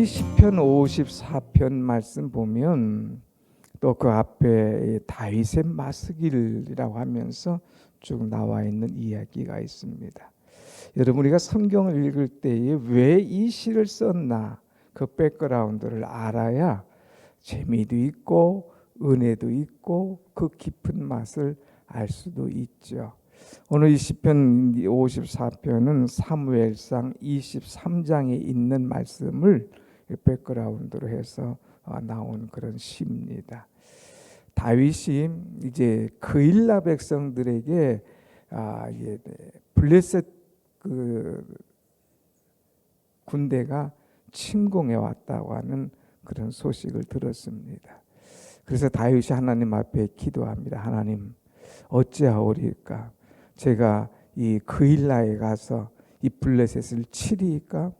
이 시편 54편 말씀 보면 또 그 앞에 다윗의 마스길이라고 하면서 쭉 나와 있는 이야기가 있습니다. 여러분, 우리가 성경을 읽을 때에 왜 이 시를 썼나 그 백그라운드를 알아야 재미도 있고 은혜도 있고 그 깊은 맛을 알 수도 있죠. 오늘 이 시편 54편은 사무엘상 23장에 있는 말씀을 백그라운드로 해서 나온 그런 시입니다. 다윗이 이제 그일라 백성들에게 블레셋 그 군대가 침공해 왔다고 하는 그런 소식을 들었습니다. 그래서 다윗이 하나님 앞에 기도합니다. 하나님, 어찌하오리까? 제가 이 그일라에 가서 이 블레셋을 치리까?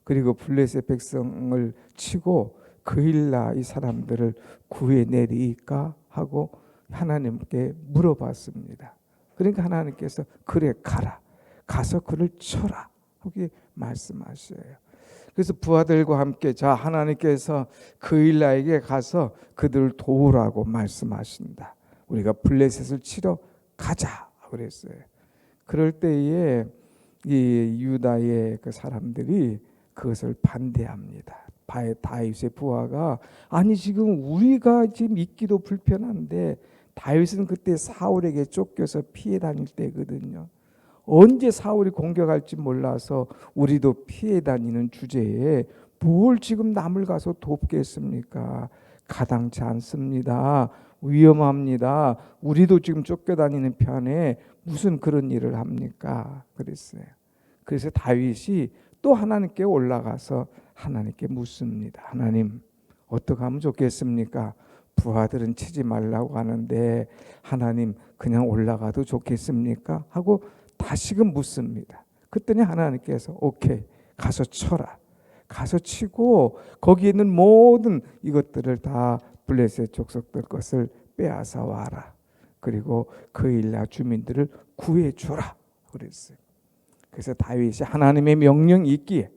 그리고 블레셋 백성을 치고 그일라 이 사람들을 구해내리까? 하고 하나님께 물어봤습니다. 그러니까 하나님께서 그래 가라. 가서 그를 쳐라. 그렇게 말씀하셔요. 그래서 부하들과 함께 자 하나님께서 그일라에게 가서 그들을 도우라고 말씀하신다. 우리가 블레셋을 치러 가자 그랬어요. 그럴 때에 이 유다의 그 사람들이 그것을 반대합니다. 다윗의 부하가 아니 지금 우리가 지금 있기도 불편한데 다윗은 그때 사울에게 쫓겨서 피해 다닐 때거든요. 언제 사울이 공격할지 몰라서 우리도 피해 다니는 주제에 뭘 지금 남을 가서 돕겠습니까? 가당치 않습니다. 위험합니다. 우리도 지금 쫓겨다니는 편에 무슨 그런 일을 합니까? 그랬어요. 그래서 다윗이 또 하나님께 올라가서 하나님께 묻습니다. 하나님, 어떻게 하면 좋겠습니까? 부하들은 치지 말라고 하는데 하나님 그냥 올라가도 좋겠습니까? 하고 다시금 묻습니다. 그랬더니 하나님께서 오케이, 가서 쳐라. 가서 치고 거기 있는 모든 이것들을 다 블레셋 족속들 것을 빼앗아 와라. 그리고 그일라 주민들을 구해주라 그랬어요. 그래서 다윗이 하나님의 명령이 있기에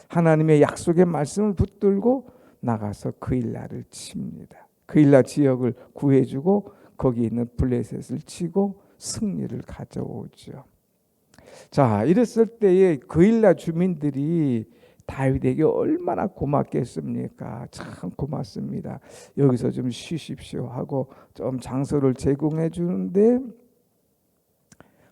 하나님의 약속의 말씀을 붙들고 나가서 그일라를 칩니다. 그일라 지역을 구해주고 거기 있는 블레셋을 치고 승리를 가져오죠. 자, 이랬을 때에 그일라 주민들이 다윗에게 얼마나 고맙겠습니까? 참 고맙습니다. 여기서 좀 쉬십시오 하고 좀 장소를 제공해 주는데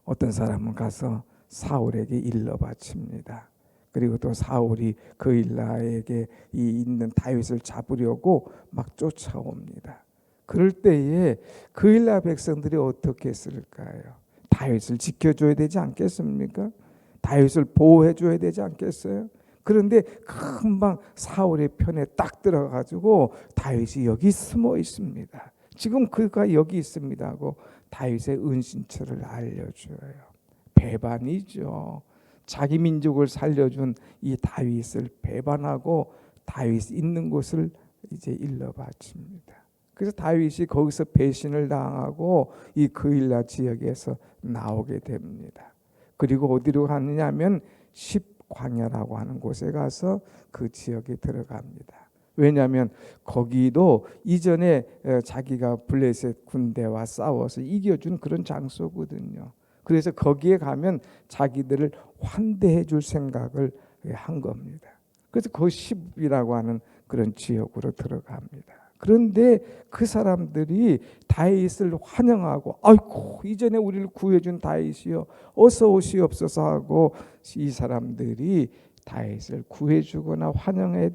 어떤 사람은 가서 사울에게 일러 바칩니다. 그리고 또 사울이 그일라에게 있는 다윗을 잡으려고 막 쫓아옵니다. 그럴 때에 그일라 백성들이 어떻게 했을까요? 다윗을 지켜줘야 되지 않겠습니까? 다윗을 보호해 줘야 되지 않겠어요? 그런데 금방 사울의 편에 딱 들어가지고 다윗이 여기 숨어 있습니다. 지금 그가 여기 있습니다 하고 다윗의 은신처를 알려줘요. 배반이죠. 자기 민족을 살려준 이 다윗을 배반하고 다윗 있는 곳을 이제 일러 바칩니다. 그래서 다윗이 거기서 배신을 당하고 이 그일라 지역에서 나오게 됩니다. 그리고 어디로 가느냐면 십광야라고 하는 곳에 가서 그 지역에 들어갑니다. 왜냐하면 거기도 이전에 자기가 블레셋 군대와 싸워서 이겨준 그런 장소거든요. 그래서 거기에 가면 자기들을 환대해 줄 생각을 한 겁니다. 그래서 그 십이라고 하는 그런 지역으로 들어갑니다. 그런데 그 사람들이 다윗을 환영하고 아이고 이전에 우리를 구해준 다윗이요 어서 오시옵소서 하고 이 사람들이 다윗을 구해주거나 환영해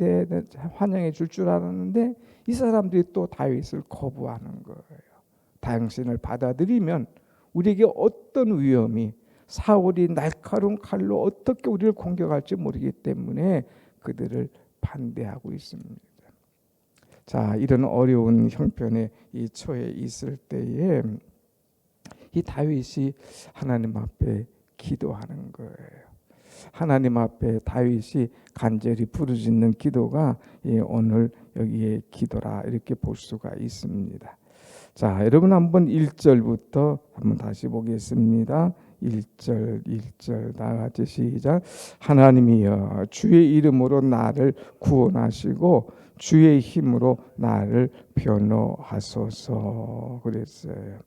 줄 줄 알았는데 이 사람들이 또 다윗을 거부하는 거예요. 당신을 받아들이면 우리에게 어떤 위험이 사울이 날카로운 칼로 어떻게 우리를 공격할지 모르기 때문에 그들을 반대하고 있습니다. 자, 이런 어려운 형편에 이 처해 있을 때에 이 다윗이 하나님 앞에 기도하는 거예요. 하나님 앞에 다윗이 간절히 부르짖는 기도가 오늘 여기에 기도라 이렇게 볼 수가 있습니다. 자, 여러분 한번 1절부터 한번 다시 보겠습니다. 1절 다 같이 시작. 하나님이여 주의 이름으로 나를 구원하시고 주의 힘으로 나를 변호하소서 그랬어요.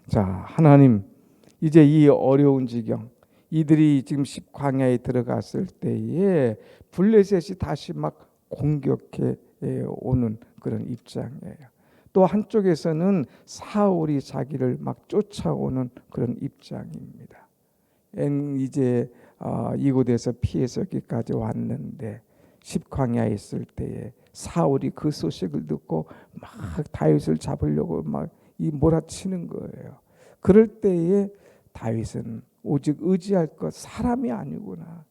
자, 하나님 이제 이 어려운 지경, 이들이 지금 광야에 들어갔을 때에 블레셋이 다시 막 공격해 오는 그런 입장이에요. 또 한쪽에서는 사울이 자기를 막 쫓아오는 그런 입장입니다. 이제 이곳에서 피해서 여기까지 왔는데 십광야에 있을 때에 사울이 그 소식을 듣고 막 다윗을 잡으려고 막 몰아치는 거예요. 그럴 때에 다윗은 오직 의지할 것 사람이 아니구나.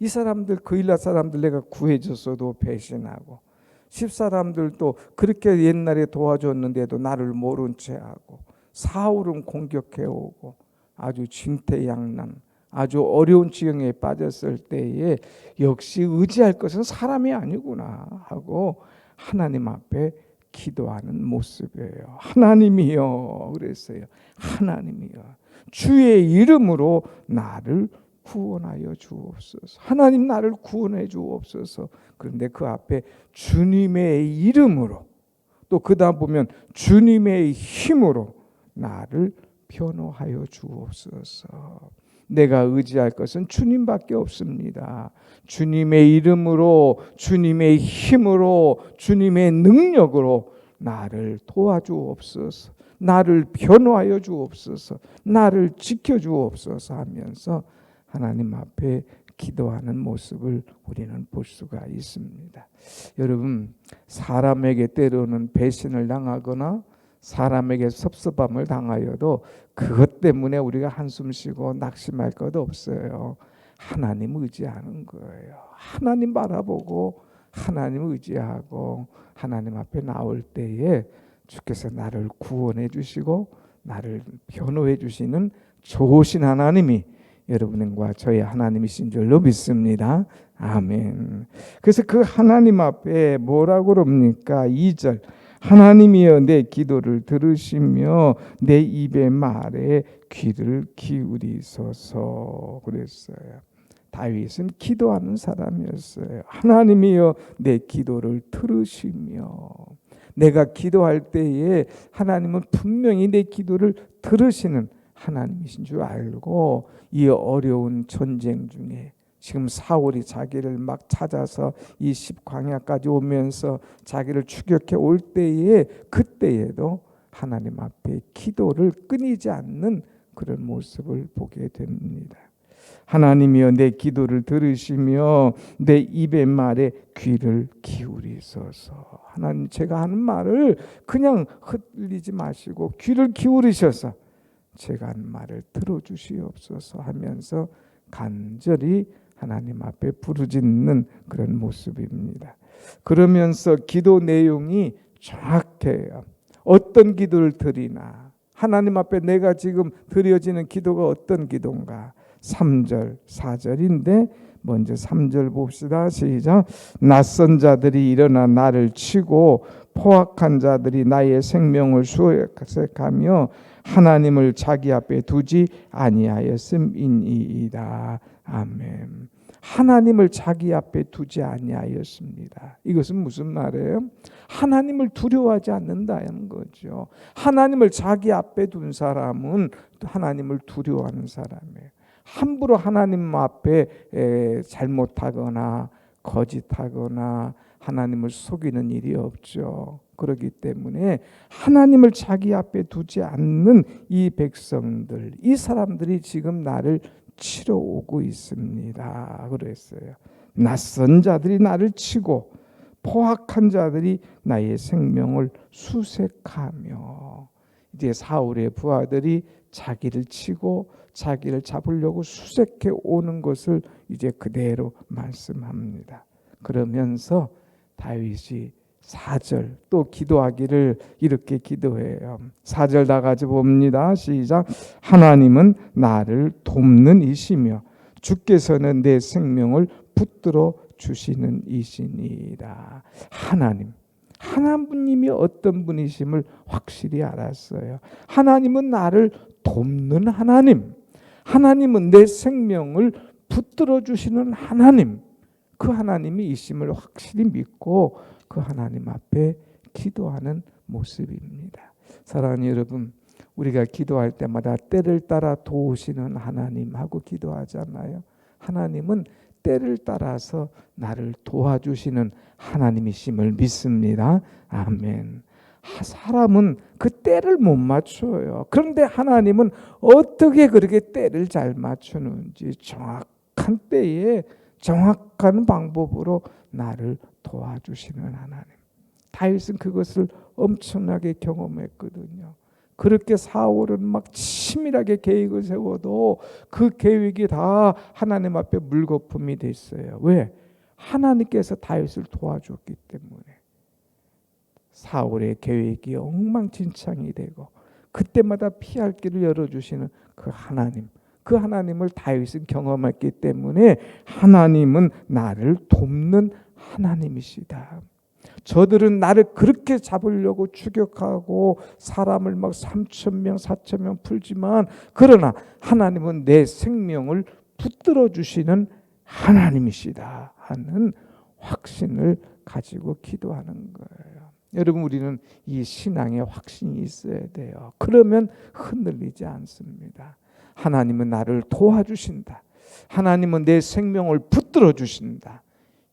이 사람들 그일라 사람들 내가 구해줬어도 배신하고 십사람들도 그렇게 옛날에 도와줬는데도 나를 모른 채하고 사울은 공격해오고 아주 진퇴양난 아주 어려운 지경에 빠졌을 때에 역시 의지할 것은 사람이 아니구나 하고 하나님 앞에 기도하는 모습이에요. 하나님이여 그랬어요. 하나님이여 주의 이름으로 나를 구원하여 주옵소서. 하나님 나를 구원해 주옵소서. 그런데 그 앞에 주님의 이름으로 또 그다음 보면 주님의 힘으로 나를 변호하여 주옵소서. 내가 의지할 것은 주님밖에 없습니다. 주님의 이름으로 주님의 힘으로 주님의 능력으로 나를 도와주옵소서. 나를 변호하여 주옵소서. 나를 지켜주옵소서 하면서 하나님 앞에 기도하는 모습을 우리는 볼 수가 있습니다. 여러분 사람에게 때로는 배신을 당하거나 사람에게 섭섭함을 당하여도 그것 때문에 우리가 한숨 쉬고 낙심할 것 없어요. 하나님 의지하는 거예요. 하나님 바라보고 하나님 의지하고 하나님 앞에 나올 때에 주께서 나를 구원해 주시고 나를 변호해 주시는 좋으신 하나님이 여러분과 저의 하나님이신 줄로 믿습니다. 아멘. 그래서 그 하나님 앞에 뭐라고 그럽니까? 2절 하나님이여 내 기도를 들으시며 내 입의 말에 귀를 기울이소서 그랬어요. 다윗은 기도하는 사람이었어요. 하나님이여 내 기도를 들으시며 내가 기도할 때에 하나님은 분명히 내 기도를 들으시는 하나님이신 줄 알고 이 어려운 전쟁 중에 지금 사울이 자기를 막 찾아서 이 십광야까지 오면서 자기를 추격해 올 때에 그때에도 하나님 앞에 기도를 끊이지 않는 그런 모습을 보게 됩니다. 하나님이여 내 기도를 들으시며 내 입의 말에 귀를 기울이소서. 하나님 제가 하는 말을 그냥 흘리지 마시고 귀를 기울이셔서 제가 하는 말을 들어주시옵소서 하면서 간절히 하나님 앞에 부르짖는 그런 모습입니다. 그러면서 기도 내용이 정확해요. 어떤 기도를 드리나 하나님 앞에 내가 지금 드려지는 기도가 어떤 기도인가 3절 4절인데 먼저 3절 봅시다. 시작. 낯선 자들이 일어나 나를 치고 포악한 자들이 나의 생명을 수색하며 하나님을 자기 앞에 두지 아니하였음이니이다. 아멘. 하나님을 자기 앞에 두지 아니하였습니다. 이것은 무슨 말이에요? 하나님을 두려워하지 않는다는 거죠. 하나님을 자기 앞에 둔 사람은 하나님을 두려워하는 사람이에요. 함부로 하나님 앞에 잘못하거나 거짓하거나 하나님을 속이는 일이 없죠. 그렇기 때문에 하나님을 자기 앞에 두지 않는 이 백성들, 이 사람들이 지금 나를 치러 오고 있습니다. 그랬어요. 낯선 자들이 나를 치고 포악한 자들이 나의 생명을 수색하며 이제 사울의 부하들이 자기를 치고 자기를 잡으려고 수색해 오는 것을 이제 그대로 말씀합니다. 그러면서 다윗이 4절 또 기도하기를 이렇게 기도해요. 4절 다 같이 봅니다. 시작. 하나님은 나를 돕는 이시며 주께서는 내 생명을 붙들어 주시는 이시니이다. 하나님이 어떤 분이심을 확실히 알았어요. 하나님은 나를 돕는 하나님. 하나님은 내 생명을 붙들어 주시는 하나님, 그 하나님이 이심을 확실히 믿고 그 하나님 앞에 기도하는 모습입니다. 사랑하는 여러분, 우리가 기도할 때마다 때를 따라 도우시는 하나님하고 기도하잖아요. 하나님은 때를 따라서 나를 도와주시는 하나님이심을 믿습니다. 아멘. 사람은 그 때를 못 맞춰요. 그런데 하나님은 어떻게 그렇게 때를 잘 맞추는지 정확한 때에 정확한 방법으로 나를 도와주시는 하나님. 다윗은 그것을 엄청나게 경험했거든요. 그렇게 사울은 막 치밀하게 계획을 세워도 그 계획이 다 하나님 앞에 물거품이 됐어요. 왜? 하나님께서 다윗을 도와줬기 때문에. 사울의 계획이 엉망진창이 되고 그때마다 피할 길을 열어주시는 그 하나님, 그 하나님을 다윗은 경험했기 때문에 하나님은 나를 돕는 하나님이시다. 저들은 나를 그렇게 잡으려고 추격하고 사람을 막 3,000명 4,000명 풀지만 그러나 하나님은 내 생명을 붙들어 주시는 하나님이시다 하는 확신을 가지고 기도하는 거예요. 여러분, 우리는 이 신앙에 확신이 있어야 돼요. 그러면 흔들리지 않습니다. 하나님은 나를 도와주신다. 하나님은 내 생명을 붙들어 주신다.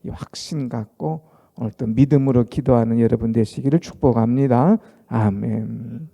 이 확신 갖고 오늘 또 믿음으로 기도하는 여러분 되시기를 축복합니다. 아멘.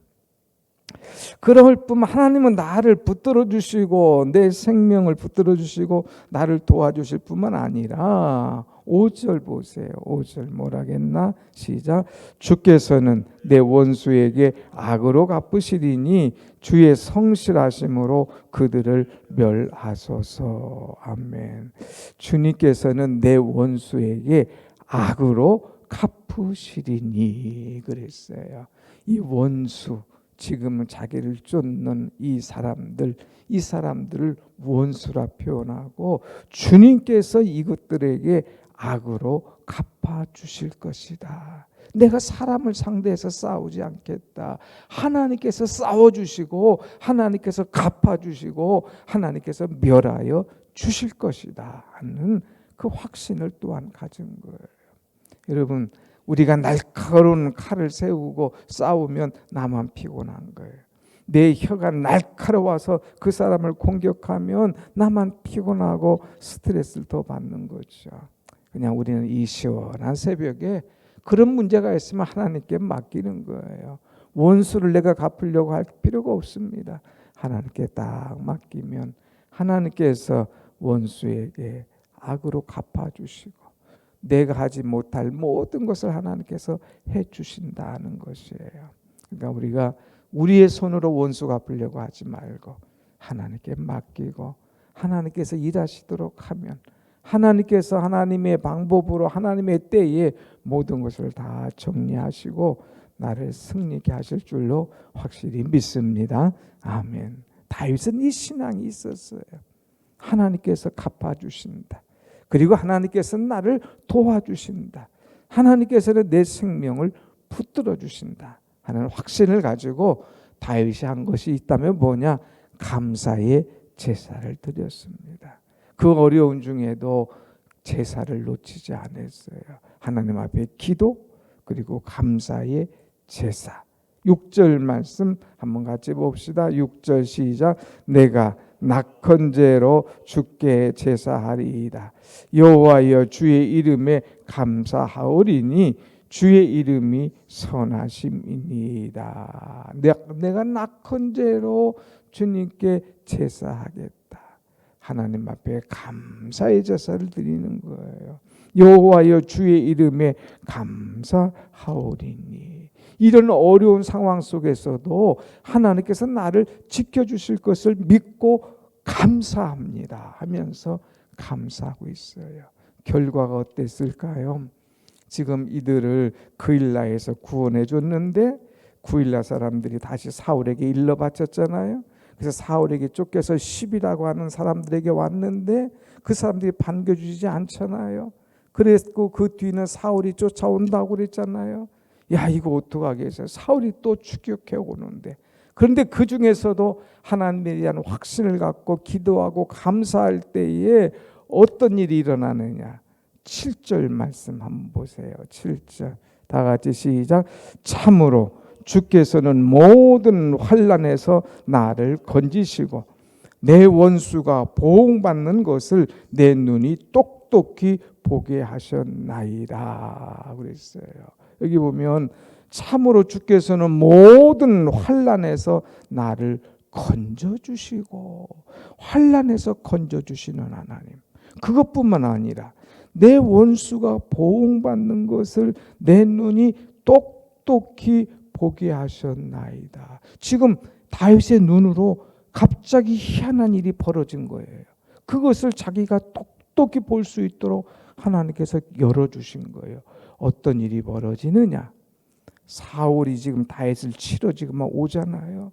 그럴 뿐 하나님은 나를 붙들어 주시고 내 생명을 붙들어 주시고 나를 도와주실 뿐만 아니라 5절 보세요. 5절 뭐라겠나? 시작. 주께서는 내 원수에게 악으로 갚으시리니 주의 성실하심으로 그들을 멸하소서. 아멘. 주님께서는 내 원수에게 악으로 갚으시리니 그랬어요. 이 원수, 지금 자기를 쫓는 이 사람들을 원수라 표현하고 주님께서 이것들에게 악으로 갚아주실 것이다. 내가 사람을 상대해서 싸우지 않겠다. 하나님께서 싸워주시고 하나님께서 갚아주시고 하나님께서 멸하여 주실 것이다 하는 그 확신을 또한 가진 거예요. 여러분, 우리가 날카로운 칼을 세우고 싸우면 나만 피곤한 거예요. 내 혀가 날카로워서 그 사람을 공격하면 나만 피곤하고 스트레스를 더 받는 거죠. 그냥 우리는 이 시원한 새벽에 그런 문제가 있으면 하나님께 맡기는 거예요. 원수를 내가 갚으려고 할 필요가 없습니다. 하나님께 딱 맡기면 하나님께서 원수에게 악으로 갚아주시고 내가 하지 못할 모든 것을 하나님께서 해주신다는 것이에요. 그러니까 우리가 우리의 손으로 원수 갚으려고 하지 말고 하나님께 맡기고 하나님께서 일하시도록 하면 하나님께서 하나님의 방법으로 하나님의 때에 모든 것을 다 정리하시고 나를 승리케 하실 줄로 확실히 믿습니다. 아멘. 다윗은 이 신앙이 있었어요. 하나님께서 갚아주신다. 그리고 하나님께서는 나를 도와주신다. 하나님께서는 내 생명을 붙들어 주신다 하는 확신을 가지고 다윗이 한 것이 있다면 뭐냐? 감사의 제사를 드렸습니다. 그 어려운 중에도 제사를 놓치지 않았어요. 하나님 앞에 기도 그리고 감사의 제사. 6절 말씀 한번 같이 봅시다. 6절 시작. 내가 낙헌제로 주께 제사하리이다. 여호와여 주의 이름에 감사하오리니 주의 이름이 선하심이니이다. 내가 낙헌제로 주님께 제사하겠다. 하나님 앞에 감사의 제사를 드리는 거예요. 여호와여 주의 이름에 감사하오리니. 이런 어려운 상황 속에서도 하나님께서 나를 지켜주실 것을 믿고 감사합니다 하면서 감사하고 있어요. 결과가 어땠을까요? 지금 이들을 그일라에서 구원해 줬는데 그일라 사람들이 다시 사울에게 일러 바쳤잖아요. 그래서 사울에게 쫓겨서 10이라고 하는 사람들에게 왔는데 그 사람들이 반겨주지 않잖아요. 그랬고 그 뒤는 사울이 쫓아온다고 그랬잖아요. 야, 이거 어떡하겠어요? 사울이 또 추격해 오는데 그런데 그 중에서도 하나님에 대한 확신을 갖고 기도하고 감사할 때에 어떤 일이 일어나느냐. 7절 말씀 한번 보세요. 7절 다 같이 시작. 참으로 주께서는 모든 환난에서 나를 건지시고 내 원수가 보응받는 것을 내 눈이 똑똑히 보게 하셨나이다 그랬어요. 여기 보면 참으로 주께서는 모든 환난에서 나를 건져주시고, 환난에서 건져주시는 하나님. 그것뿐만 아니라 내 원수가 보응받는 것을 내 눈이 똑똑히 보게 하셨나이다. 지금 다윗의 눈으로 갑자기 희한한 일이 벌어진 거예요. 그것을 자기가 똑똑히 볼 수 있도록 하나님께서 열어주신 거예요. 어떤 일이 벌어지느냐? 사울이 지금 다윗을 치러 지금 막 오잖아요.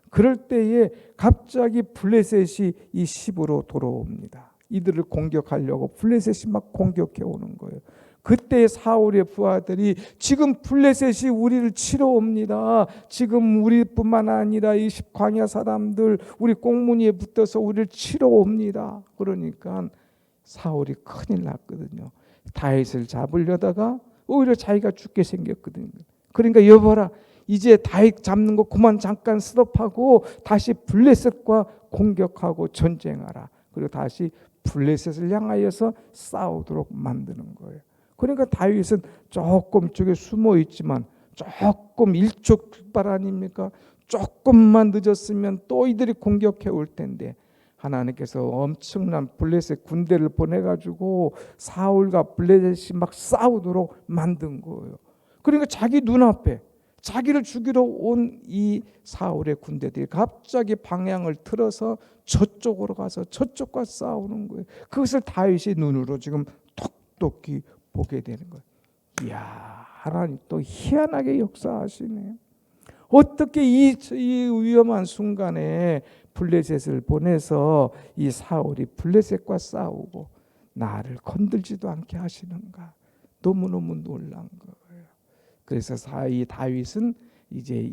그럴 때에 갑자기 블레셋이 이 시부로 돌아옵니다. 이들을 공격하려고 블레셋이 막 공격해 오는 거예요. 그때 사울의 부하들이 지금 블레셋이 우리를 치러 옵니다. 지금 우리뿐만 아니라 이 광야 사람들 우리 꽁무니에 붙어서 우리를 치러 옵니다. 그러니까 사울이 큰일 났거든요. 다윗을 잡으려다가 오히려 자기가 죽게 생겼거든요. 그러니까 여봐라, 이제 다윗 잡는 거 그만 잠깐 스톱하고 다시 블레셋과 공격하고 전쟁하라. 그리고 다시 블레셋을 향하여서 싸우도록 만드는 거예요. 그러니까 다윗은 조금 쪽에 숨어 있지만 조금 일촉즉발 아닙니까? 조금만 늦었으면 또 이들이 공격해 올 텐데 하나님께서 엄청난 블레셋 군대를 보내가지고 사울과 블레셋이 막 싸우도록 만든 거예요. 그러니까 자기 눈앞에 자기를 죽이러 온 이 사울의 군대들이 갑자기 방향을 틀어서 저쪽으로 가서 저쪽과 싸우는 거예요. 그것을 다윗이 눈으로 지금 똑똑히 보게 되는 거예요. 이야, 하나님 또 희한하게 역사하시네. 어떻게 이 위험한 순간에 블레셋을 보내서 이 사울이 블레셋과 싸우고 나를 건들지도 않게 하시는가? 너무너무 놀란 거예요. 그래서 이 다윗은 이제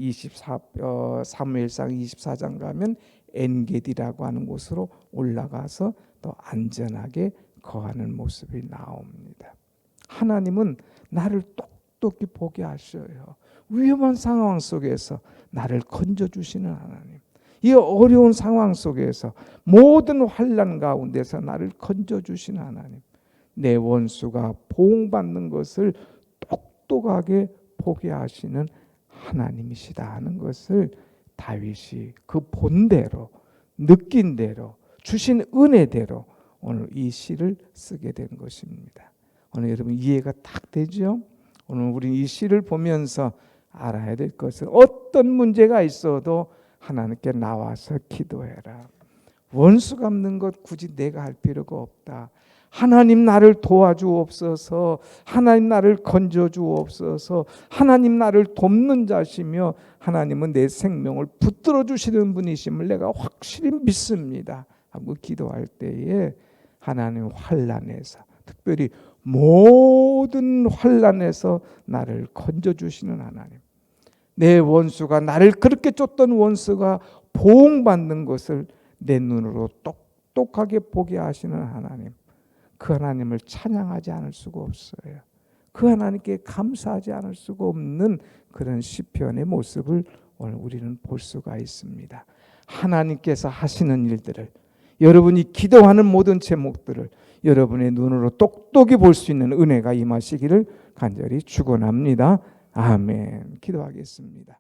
사무엘상 24장 가면 엔게디라고 하는 곳으로 올라가서 또 안전하게 거하는 모습이 나옵니다. 하나님은 나를 똑똑히 보게 하셔요. 위험한 상황 속에서 나를 건져주시는 하나님. 이 어려운 상황 속에서 모든 환난 가운데서 나를 건져주시는 하나님. 내 원수가 보응받는 것을 똑똑하게 보게 하시는 하나님이시다 하는 것을 다윗이 그 본대로 느낀 대로 주신 은혜대로 오늘 이 시를 쓰게 된 것입니다. 오늘 여러분 이해가 딱 되죠? 오늘 우리 이 시를 보면서 알아야 될 것은 어떤 문제가 있어도 하나님께 나와서 기도해라. 원수 갚는 것 굳이 내가 할 필요가 없다. 하나님 나를 도와주옵소서. 하나님 나를 건져주옵소서. 하나님 나를 돕는 자시며 하나님은 내 생명을 붙들어 주시는 분이심을 내가 확실히 믿습니다 하고 기도할 때에 하나님 환난에서 특별히 모든 환난에서 나를 건져주시는 하나님. 내 원수가 나를 그렇게 쫓던 원수가 보응받는 것을 내 눈으로 똑똑하게 보게 하시는 하나님. 그 하나님을 찬양하지 않을 수가 없어요. 그 하나님께 감사하지 않을 수가 없는 그런 시편의 모습을 오늘 우리는 볼 수가 있습니다. 하나님께서 하시는 일들을 여러분이 기도하는 모든 제목들을 여러분의 눈으로 똑똑히 볼 수 있는 은혜가 임하시기를 간절히 축원합니다. 아멘. 기도하겠습니다.